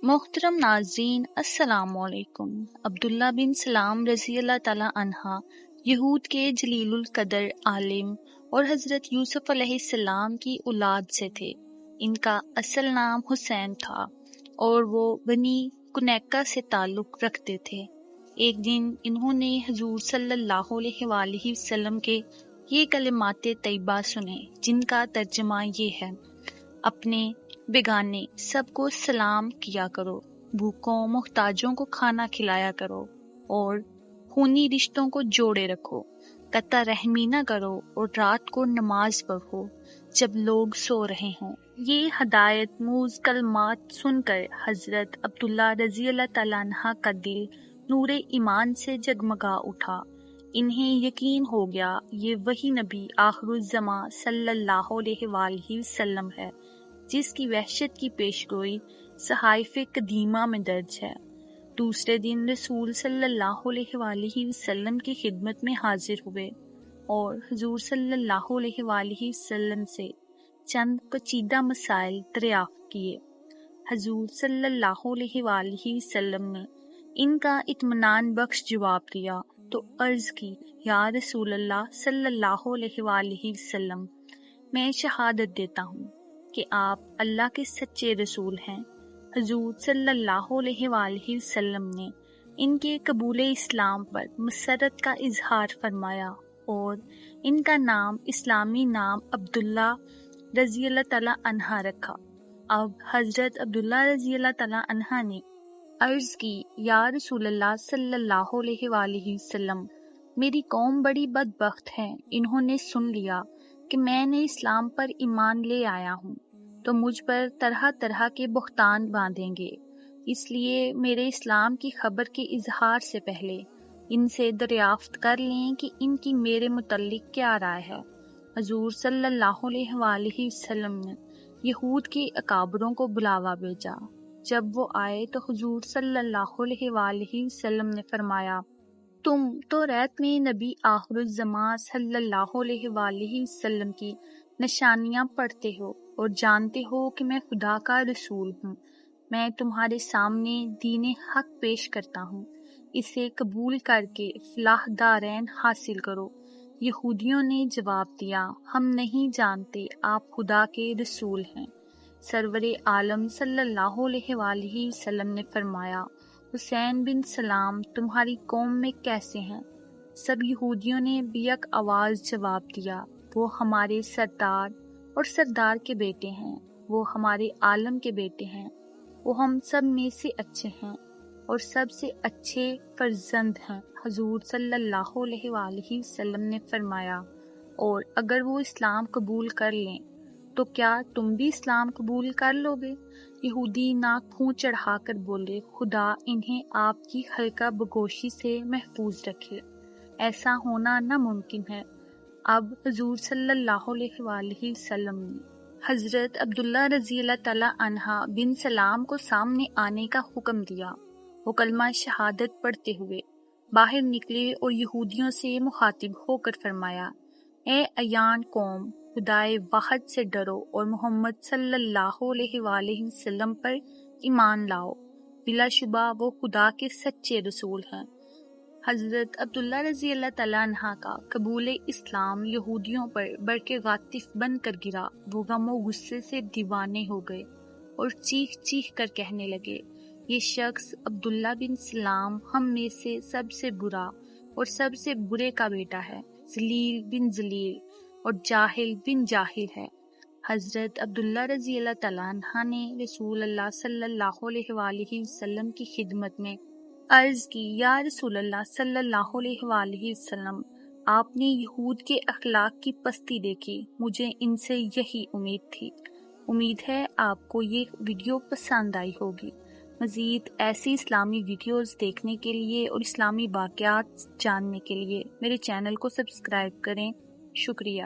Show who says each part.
Speaker 1: محترم ناظرین السلام علیکم۔ عبداللہ بن سلام رضی اللہ تعالیٰ عنہ یہود کے جلیل القدر عالم اور حضرت یوسف علیہ السلام کی اولاد سے تھے۔ ان کا اصل نام حسین تھا اور وہ بنی کنیکہ سے تعلق رکھتے تھے۔ ایک دن انہوں نے حضور صلی اللہ علیہ وآلہ وسلم کے یہ کلمات طیبہ سنے، جن کا ترجمہ یہ ہے: اپنے بیگانے سب کو سلام کیا کرو، بھوکوں محتاجوں کو کھانا کھلایا کرو اور خونی رشتوں کو جوڑے رکھو، قطع رحمی نہ کرو اور رات کو نماز پڑھو جب لوگ سو رہے ہوں۔ یہ ہدایت موز کلمات سن کر حضرت عبداللہ رضی اللہ تعالیٰ عنہ کا دل نور ایمان سے جگمگا اٹھا۔ انہیں یقین ہو گیا یہ وہی نبی آخر الزماں صلی اللہ علیہ وآلہ وسلم ہے جس کی وحشت کی پیشگوئی صحائف قدیمہ میں درج ہے۔ دوسرے دن رسول صلی اللہ علیہ وآلہ وسلم کی خدمت میں حاضر ہوئے اور حضور صلی اللہ علیہ وآلہ وسلم سے چند پیچیدہ مسائل دریافت کیے۔ حضور صلی اللہ علیہ وآلہ وسلم نے ان کا اطمینان بخش جواب دیا تو عرض کی: یا رسول اللہ صلی اللہ علیہ وآلہ وسلم، میں شہادت دیتا ہوں کہ آپ اللہ کے سچے رسول ہیں۔ حضور صلی اللہ علیہ وآلہ وسلم نے ان کے قبول اسلام پر مسرت کا اظہار فرمایا اور ان کا نام اسلامی نام عبداللہ رضی اللہ تعالیٰ عنہ رکھا۔ اب حضرت عبداللہ رضی اللہ تعالیٰ عنہ نے عرض کی: یا رسول اللہ صلی اللہ علیہ وآلہ وسلم، میری قوم بڑی بدبخت ہے، انہوں نے سن لیا کہ میں نے اسلام پر ایمان لے آیا ہوں تو مجھ پر طرح طرح کے بہتان باندھیں گے، اس لیے میرے اسلام کی خبر کے اظہار سے پہلے ان سے دریافت کر لیں کہ ان کی میرے متعلق کیا رائے ہے۔ حضور صلی اللہ علیہ وآلہ وسلم نے یہود کے اکابروں کو بلاوا بھیجا۔ جب وہ آئے تو حضور صلی اللہ علیہ وآلہ وسلم نے فرمایا: تم تو ریت میں نبی آخر الزماں صلی اللہ علیہ وآلہ وسلم کی نشانیاں پڑھتے ہو اور جانتے ہو کہ میں خدا کا رسول ہوں۔ میں تمہارے سامنے دین حق پیش کرتا ہوں، اسے قبول کر کے فلاح دارین حاصل کرو۔ یہودیوں نے جواب دیا: ہم نہیں جانتے آپ خدا کے رسول ہیں۔ سرور عالم صلی اللہ علیہ وآلہ وسلم نے فرمایا: حسین بن سلام تمہاری قوم میں کیسے ہیں؟ سب یہودیوں نے بیک آواز جواب دیا: وہ ہمارے سردار اور سردار کے بیٹے ہیں، وہ ہمارے عالم کے بیٹے ہیں، وہ ہم سب میں سے اچھے ہیں اور سب سے اچھے فرزند ہیں۔ حضور صلی اللہ علیہ وآلہ وسلم نے فرمایا: اور اگر وہ اسلام قبول کر لیں تو کیا تم بھی اسلام قبول کر لو گے؟ یہودی ناک منہ چڑھا کر بولے: خدا انہیں آپ کی حلقہ بگوشی سے محفوظ رکھے، ایسا ہونا ناممکن ہے۔ اب حضور صلی اللہ علیہ وآلہ وسلم نے حضرت عبداللہ رضی اللہ تعالیٰ عنہ بن سلام کو سامنے آنے کا حکم دیا۔ وہ کلمہ شہادت پڑھتے ہوئے باہر نکلے اور یہودیوں سے مخاطب ہو کر فرمایا: اے ایان قوم، خدائے واحد سے ڈرو اور محمد صلی اللہ علیہ وآلہ وسلم پر ایمان لاؤ، بلا شبہ وہ خدا کے سچے رسول ہیں۔ حضرت عبداللہ رضی اللہ تعالیٰ عنہ کا قبول اسلام یہودیوں پر برق غاطف بن کر گرا۔ وہ غم و غصے سے دیوانے ہو گئے اور چیخ چیخ کر کہنے لگے: یہ شخص عبداللہ بن سلام ہم میں سے سب سے برا اور سب سے برے کا بیٹا ہے، ذلیل بن ذلیل اور جاہل بن جاہل ہے۔ حضرت عبداللہ رضی اللہ تعالیٰ عنہ نے رسول اللہ صلی اللہ علیہ وآلہ وسلم کی خدمت میں عرض کی: یا رسول اللہ صلی اللہ علیہ وآلہ وسلم، آپ نے یہود کے اخلاق کی پستی دیکھی، مجھے ان سے یہی امید تھی۔ امید ہے آپ کو یہ ویڈیو پسند آئی ہوگی۔ مزید ایسی اسلامی ویڈیوز دیکھنے کے لیے اور اسلامی واقعات جاننے کے لیے میرے چینل کو سبسکرائب کریں۔ شکریہ۔